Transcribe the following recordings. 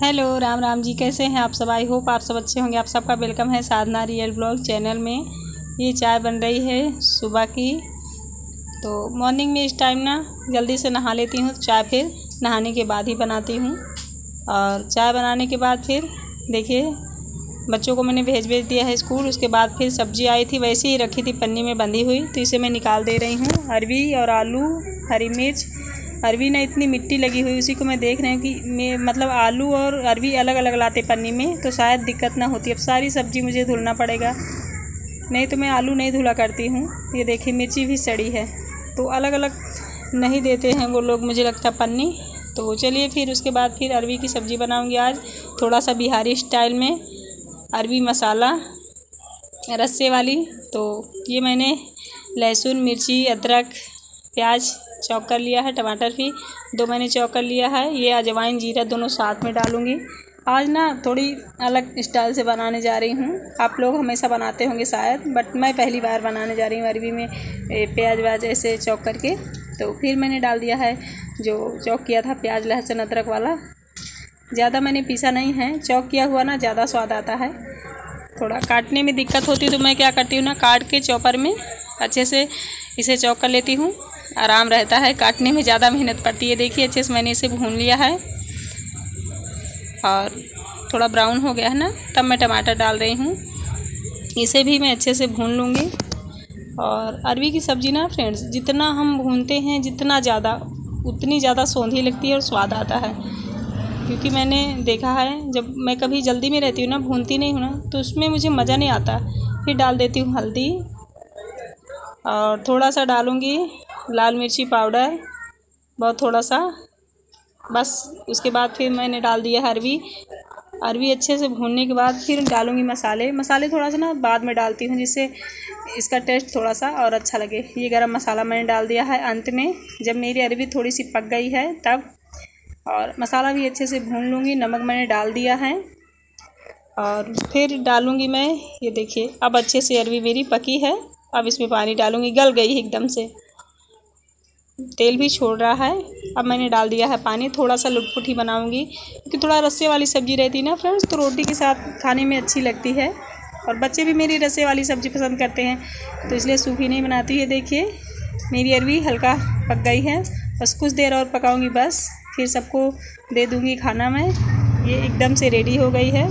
Hello Ram Ram ji, कैसे हैं आप सब। आई होप आप सब अच्छे होंगे। आप सबका वेलकम है साधना रियल ब्लॉग चैनल में। ये चाय बन रही है सुबह की। तो मॉर्निंग में इस टाइम ना जल्दी से नहा लेती हूँ। चाय फिर नहाने के बाद ही बनाती हूँ। और चाय बनाने के बाद फिर देखिए बच्चों को मैंने भेज दिया है स्कूल। उसके बाद फिर सब्ज़ी आई थी, वैसे ही रखी थी पन्नी में बंधी हुई, तो इसे मैं निकाल दे रही हूँ। अरवी और आलू, हरी मिर्च। अरवी ना इतनी मिट्टी लगी हुई, उसी को मैं देख रही हूँ कि मैं मतलब आलू और अरवी अलग अलग लाते पन्नी में तो शायद दिक्कत ना होती। अब सारी सब्ज़ी मुझे धुलना पड़ेगा, नहीं तो मैं आलू नहीं धुला करती हूँ। ये देखिए मिर्ची भी सड़ी है, तो अलग अलग नहीं देते हैं वो लोग, मुझे लगता है पन्नी। तो चलिए फिर उसके बाद फिर अरवी की सब्ज़ी बनाऊँगी आज थोड़ा सा बिहारी स्टाइल में। अरवी मसाला रस्से वाली। तो ये मैंने लहसुन, मिर्ची, अदरक, प्याज चॉप कर लिया है। टमाटर भी 2 मैंने चॉप कर लिया है। ये अजवाइन, जीरा दोनों साथ में डालूँगी। आज ना थोड़ी अलग स्टाइल से बनाने जा रही हूँ। आप लोग हमेशा बनाते होंगे शायद, बट मैं पहली बार बनाने जा रही हूँ अरवी में प्याज व्याज ऐसे चॉप करके। तो फिर मैंने डाल दिया है जो चॉप किया था प्याज लहसुन अदरक वाला। ज़्यादा मैंने पीसा नहीं है, चॉप किया हुआ ना ज़्यादा स्वाद आता है। थोड़ा काटने में दिक्कत होती है तो मैं क्या करती हूँ ना, काट के चॉपर में अच्छे से इसे चॉप कर लेती हूँ। आराम रहता है, काटने में ज़्यादा मेहनत पड़ती है। देखिए अच्छे से मैंने इसे भून लिया है और थोड़ा ब्राउन हो गया है ना, तब मैं टमाटर डाल रही हूँ। इसे भी मैं अच्छे से भून लूँगी। और अरवी की सब्ज़ी ना फ्रेंड्स, जितना हम भूनते हैं जितना ज़्यादा, उतनी ज़्यादा सौंधी लगती है और स्वाद आता है। क्योंकि मैंने देखा है जब मैं कभी जल्दी में रहती हूँ ना, भूनती नहीं हूँ ना, तो उसमें मुझे मज़ा नहीं आता। फिर डाल देती हूँ हल्दी और थोड़ा सा डालूँगी लाल मिर्ची पाउडर, बहुत थोड़ा सा बस। उसके बाद फिर मैंने डाल दिया अरवी अच्छे से भूनने के बाद फिर डालूँगी मसाले थोड़ा सा ना बाद में डालती हूँ, जिससे इसका टेस्ट थोड़ा सा और अच्छा लगे। ये गरम मसाला मैंने डाल दिया है अंत में, जब मेरी अरवी थोड़ी सी पक गई है तब। और मसाला भी अच्छे से भून लूँगी। नमक मैंने डाल दिया है और फिर डालूँगी मैं, ये देखिए अब अच्छे से अरवी मेरी पकी है। अब इसमें पानी डालूँगी, गल गई एकदम से, तेल भी छोड़ रहा है। अब मैंने डाल दिया है पानी। थोड़ा सा लुटपुट बनाऊँगी क्योंकि थोड़ा रस्से वाली सब्ज़ी रहती है ना फ्रेंड्स, तो रोटी के साथ खाने में अच्छी लगती है। और बच्चे भी मेरी रस्से वाली सब्ज़ी पसंद करते हैं, तो इसलिए सूखी नहीं बनाती है। देखिए मेरी अरवी हल्का पक गई है, बस कुछ देर और पकाऊँगी बस, फिर सबको दे दूँगी खाना मैं। ये एकदम से रेडी हो गई है।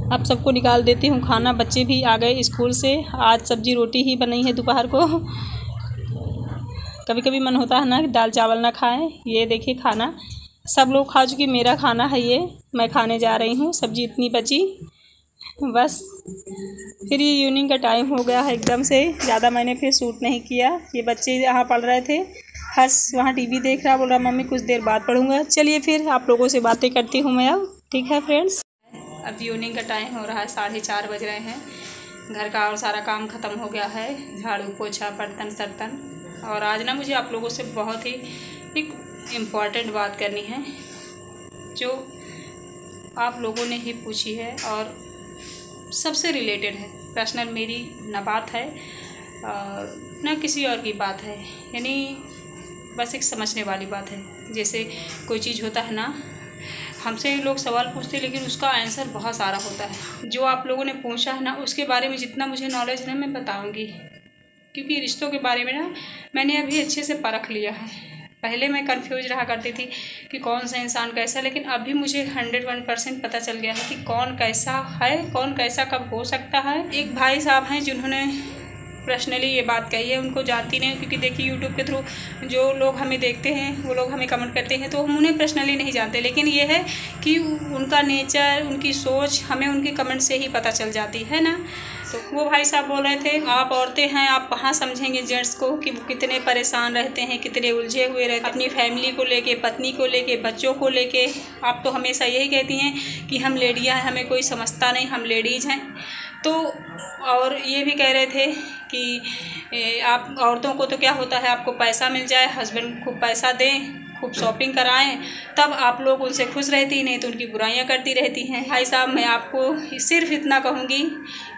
अब सबको निकाल देती हूँ खाना। बच्चे भी आ गए स्कूल से। आज सब्ज़ी रोटी ही बनी है दोपहर को। कभी कभी मन होता है ना कि दाल चावल ना खाएं। ये देखिए खाना सब लोग खा चुकी, मेरा खाना है ये, मैं खाने जा रही हूँ। सब्ज़ी इतनी बची बस। फिर ये इवनिंग का टाइम हो गया है एकदम से, ज़्यादा मैंने फिर शूट नहीं किया। ये बच्चे यहाँ पढ़ रहे थे, हर्ष वहाँ टीवी देख रहा, बोल रहा मम्मी कुछ देर बाद पढ़ूंगा। चलिए फिर आप लोगों से बातें करती हूँ मैं अब, ठीक है फ्रेंड्स। अब इवनिंग का टाइम हो रहा है, 4:30 बज रहे हैं। घर का और सारा काम ख़त्म हो गया है, झाड़ू पोछा बर्तन सर्तन। और आज ना मुझे आप लोगों से बहुत ही एक इम्पॉर्टेंट बात करनी है, जो आप लोगों ने ही पूछी है और सबसे रिलेटेड है। पर्सनल मेरी ना बात है और ना किसी और की बात है, यानी बस एक समझने वाली बात है। जैसे कोई चीज़ होता है ना, हमसे लोग सवाल पूछते हैं लेकिन उसका आंसर बहुत सारा होता है। जो आप लोगों ने पूछा है ना, उसके बारे में जितना मुझे नॉलेज है मैं बताऊंगी। क्योंकि रिश्तों के बारे में ना मैंने अभी अच्छे से परख लिया है। पहले मैं कंफ्यूज रहा करती थी कि कौन सा इंसान कैसा, लेकिन अभी मुझे 101% पता चल गया है कि कौन कैसा है, कौन कैसा कब हो सकता है। एक भाई साहब हैं जिन्होंने पर्सनली ये बात कही है, उनको जानती नहीं क्योंकि देखिए यूट्यूब के थ्रू जो लोग हमें देखते हैं वो लोग हमें कमेंट करते हैं, तो हम उन्हें पर्सनली नहीं जानते। लेकिन ये है कि उनका नेचर, उनकी सोच हमें उनके कमेंट से ही पता चल जाती है ना। तो वो भाई साहब बोल रहे थे, आप औरतें हैं, आप कहाँ समझेंगे जेंट्स को कि वो कितने परेशान रहते हैं, कितने उलझे हुए रहते हैं अपनी फैमिली को लेके, पत्नी को लेके, बच्चों को लेके। आप तो हमेशा यही कहती हैं कि हम लेडियाँ हैं, हमें कोई समझता नहीं, हम लेडीज़ हैं। तो और ये भी कह रहे थे कि आप औरतों को तो क्या होता है, आपको पैसा मिल जाए, हस्बैंड खूब पैसा दें, खूब शॉपिंग कराएं, तब आप लोग उनसे खुश रहती, नहीं तो उनकी बुराइयां करती रहती हैं। भाई साहब, मैं आपको सिर्फ इतना कहूँगी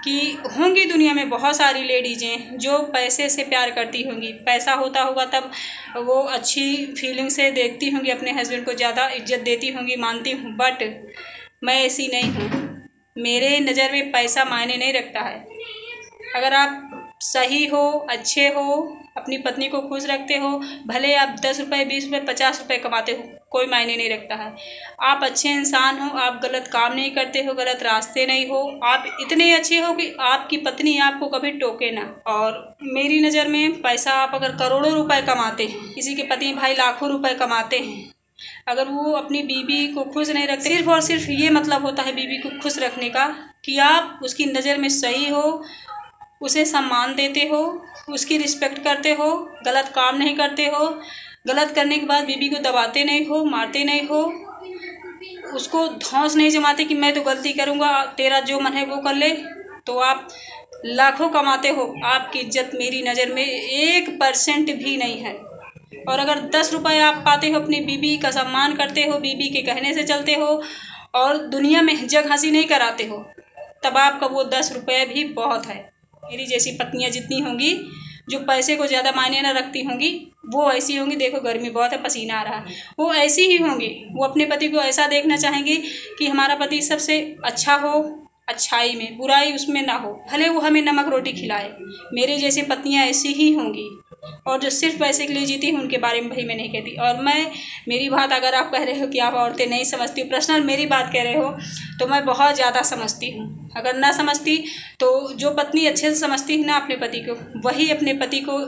कि होंगी दुनिया में बहुत सारी लेडीज़ें जो पैसे से प्यार करती होंगी, पैसा होता होगा तब वो अच्छी फीलिंग से देखती होंगी, अपने हस्बैंड को ज़्यादा इज्जत देती होंगी, मानती हूँ। बट मैं ऐसी नहीं हूँ। मेरे नज़र में पैसा मायने नहीं रखता है। अगर आप सही हो, अच्छे हो, अपनी पत्नी को खुश रखते हो, भले आप 10 रुपये, 20 रुपये, 50 रुपये कमाते हो, कोई मायने नहीं रखता है। आप अच्छे इंसान हो, आप गलत काम नहीं करते हो, गलत रास्ते नहीं हो, आप इतने अच्छे हो कि आपकी पत्नी आपको कभी टोके ना। और मेरी नज़र में पैसा, आप अगर करोड़ों रुपए कमाते हैं, किसी के पति भाई लाखों रुपए कमाते हैं, अगर वो अपनी बीवी को खुश नहीं रखते, सिर्फ और सिर्फ ये मतलब होता है बीवी को खुश रखने का कि आप उसकी नज़र में सही हो, उसे सम्मान देते हो, उसकी रिस्पेक्ट करते हो, गलत काम नहीं करते हो, गलत करने के बाद बीवी को दबाते नहीं हो, मारते नहीं हो, उसको धौंस नहीं जमाते कि मैं तो गलती करूँगा, तेरा जो मन है वो कर ले। तो आप लाखों कमाते हो, आपकी इज्जत मेरी नज़र में 1% भी नहीं है। और अगर 10 रुपये आप पाते हो, अपनी बीवी का सम्मान करते हो, बीवी के कहने से चलते हो और दुनिया में जग हंसी नहीं कराते हो, तब आपका वो 10 रुपये भी बहुत है। मेरी जैसी पत्नियां जितनी होंगी जो पैसे को ज़्यादा मायने न रखती होंगी, वो ऐसी होंगी। देखो गर्मी बहुत है, पसीना आ रहा है, वो ऐसी ही होंगी। वो अपने पति को ऐसा देखना चाहेंगी कि हमारा पति सबसे अच्छा हो, अच्छाई में, बुराई उसमें ना हो, भले वो हमें नमक रोटी खिलाए। मेरे जैसी पत्नियां ऐसी ही होंगी। और जो सिर्फ पैसे के लिए जीती हैं उनके बारे में भाई मैं नहीं कहती। और मेरी बात अगर आप कह रहे हो कि आप औरतें नहीं समझती हो, पर्सनल मेरी बात कह रहे हो, तो मैं बहुत ज़्यादा समझती हूँ। अगर ना समझती तो जो पत्नी अच्छे से समझती है ना अपने पति को, वही अपने पति को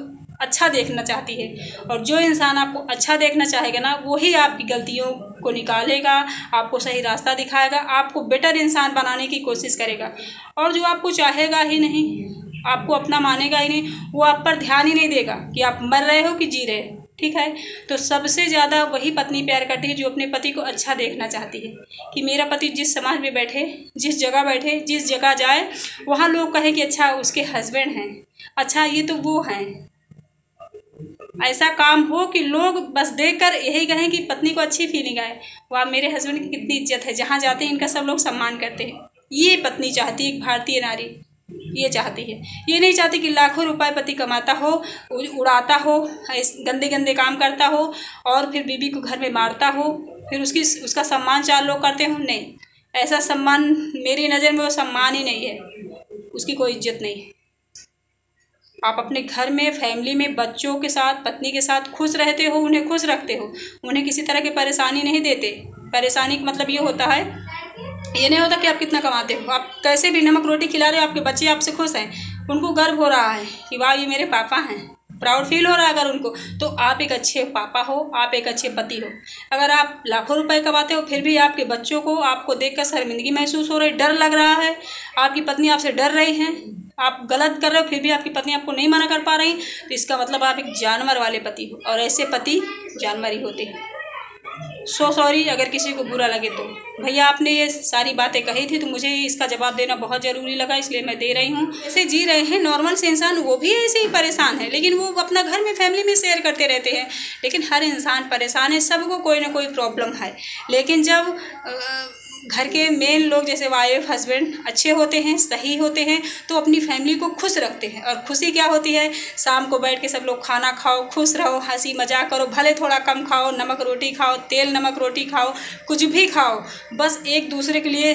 अच्छा देखना चाहती है। और जो इंसान आपको अच्छा देखना चाहेगा ना, वही आपकी गलतियों को निकालेगा, आपको सही रास्ता दिखाएगा, आपको बेटर इंसान बनाने की कोशिश करेगा। और जो आपको चाहेगा ही नहीं, आपको अपना मानेगा ही नहीं, वो आप पर ध्यान ही नहीं देगा कि आप मर रहे हो कि जी रहे हो। ठीक है, तो सबसे ज़्यादा वही पत्नी प्यार करती है जो अपने पति को अच्छा देखना चाहती है कि मेरा पति जिस समाज में बैठे, जिस जगह बैठे, जिस जगह जाए, वहाँ लोग कहें कि अच्छा उसके हस्बैंड हैं, अच्छा ये तो वो हैं। ऐसा काम हो कि लोग बस देखकर यही कहें कि पत्नी को अच्छी फीलिंग आए, वाह मेरे हस्बैंड की कितनी इज्जत है, जहाँ जाते हैं इनका सब लोग सम्मान करते हैं। ये पत्नी चाहती है, एक भारतीय नारी ये चाहती है। ये नहीं चाहती कि लाखों रुपए पति कमाता हो, उड़ाता हो, गंदे गंदे काम करता हो और फिर बीवी को घर में मारता हो, फिर उसका सम्मान 4 लोग करते हो। नहीं, ऐसा सम्मान मेरी नज़र में वो सम्मान ही नहीं है, उसकी कोई इज्जत नहीं है। आप अपने घर में, फैमिली में, बच्चों के साथ, पत्नी के साथ खुश रहते हो, उन्हें खुश रखते हो, उन्हें किसी तरह की परेशानी नहीं देते। परेशानी का मतलब ये होता है, ये नहीं होता कि आप कितना कमाते हो, आप कैसे भी नमक रोटी खिला रहे हो, आपके बच्चे आपसे खुश हैं, उनको गर्व हो रहा है कि वाह ये मेरे पापा हैं, प्राउड फील हो रहा है अगर उनको, तो आप एक अच्छे पापा हो, आप एक अच्छे पति हो। अगर आप लाखों रुपए कमाते हो फिर भी आपके बच्चों को आपको देखकर शर्मिंदगी महसूस हो रही, डर लग रहा है, आपकी पत्नी आपसे डर रही है, आप गलत कर रहे हो फिर भी आपकी पत्नी आपको नहीं मना कर पा रही, तो इसका मतलब आप एक जानवर वाले पति हो। और ऐसे पति जानवर ही होते हैं। सो सॉरी अगर किसी को बुरा लगे तो। भैया आपने ये सारी बातें कही थी तो मुझे इसका जवाब देना बहुत ज़रूरी लगा, इसलिए मैं दे रही हूँ। ऐसे जी रहे हैं नॉर्मल से इंसान, वो भी ऐसे ही परेशान है, लेकिन वो अपना घर में, फैमिली में शेयर करते रहते हैं। लेकिन हर इंसान परेशान है, सबको कोई ना कोई प्रॉब्लम है। लेकिन जब घर के मेन लोग जैसे वाइफ, हस्बैंड अच्छे होते हैं, सही होते हैं, तो अपनी फैमिली को खुश रखते हैं। और खुशी क्या होती है, शाम को बैठ के सब लोग खाना खाओ, खुश रहो, हंसी मजाक करो, भले थोड़ा कम खाओ, नमक रोटी खाओ, तेल नमक रोटी खाओ, कुछ भी खाओ, बस एक दूसरे के लिए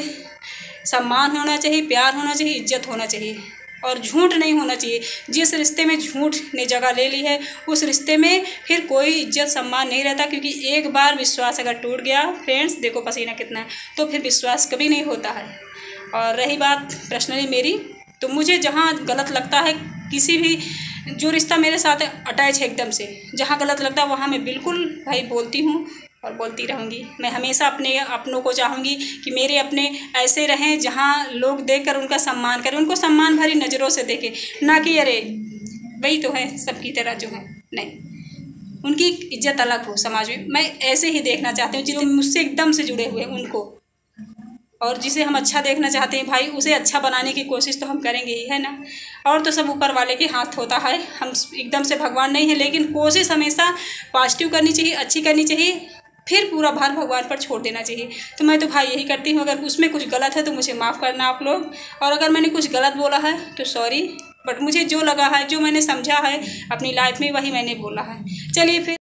सम्मान होना चाहिए, प्यार होना चाहिए, इज्जत होना चाहिए और झूठ नहीं होना चाहिए। जिस रिश्ते में झूठ ने जगह ले ली है, उस रिश्ते में फिर कोई इज्जत सम्मान नहीं रहता, क्योंकि एक बार विश्वास अगर टूट गया, फ्रेंड्स देखो पसीना कितना है, तो फिर विश्वास कभी नहीं होता है। और रही बात पर्सनली मेरी, तो मुझे जहाँ गलत लगता है, किसी भी जो रिश्ता मेरे साथ अटैच है एकदम से, जहाँ गलत लगता है वहाँ मैं बिल्कुल भाई बोलती हूँ और बोलती रहूँगी। मैं हमेशा अपनों को चाहूँगी कि मेरे अपने ऐसे रहें जहाँ लोग देखकर उनका सम्मान करें, उनको सम्मान भरी नज़रों से देखें, ना कि अरे वही तो है सबकी तरह जो है, नहीं, उनकी इज्जत अलग हो समाज में। मैं ऐसे ही देखना चाहती हूँ जो मुझसे एकदम से जुड़े हुए उनको। और जिसे हम अच्छा देखना चाहते हैं भाई, उसे अच्छा बनाने की कोशिश तो हम करेंगे ही, है ना। और तो सब ऊपर वाले के हाथ होता है, हम एकदम से भगवान नहीं है, लेकिन कोशिश हमेशा पॉजिटिव करनी चाहिए, अच्छी करनी चाहिए, फिर पूरा भार भगवान पर छोड़ देना चाहिए। तो मैं तो भाई यही करती हूँ। अगर उसमें कुछ गलत है तो मुझे माफ़ करना आप लोग, और अगर मैंने कुछ गलत बोला है तो सॉरी, बट मुझे जो लगा है, जो मैंने समझा है अपनी लाइफ में, वही मैंने बोला है। चलिए फिर।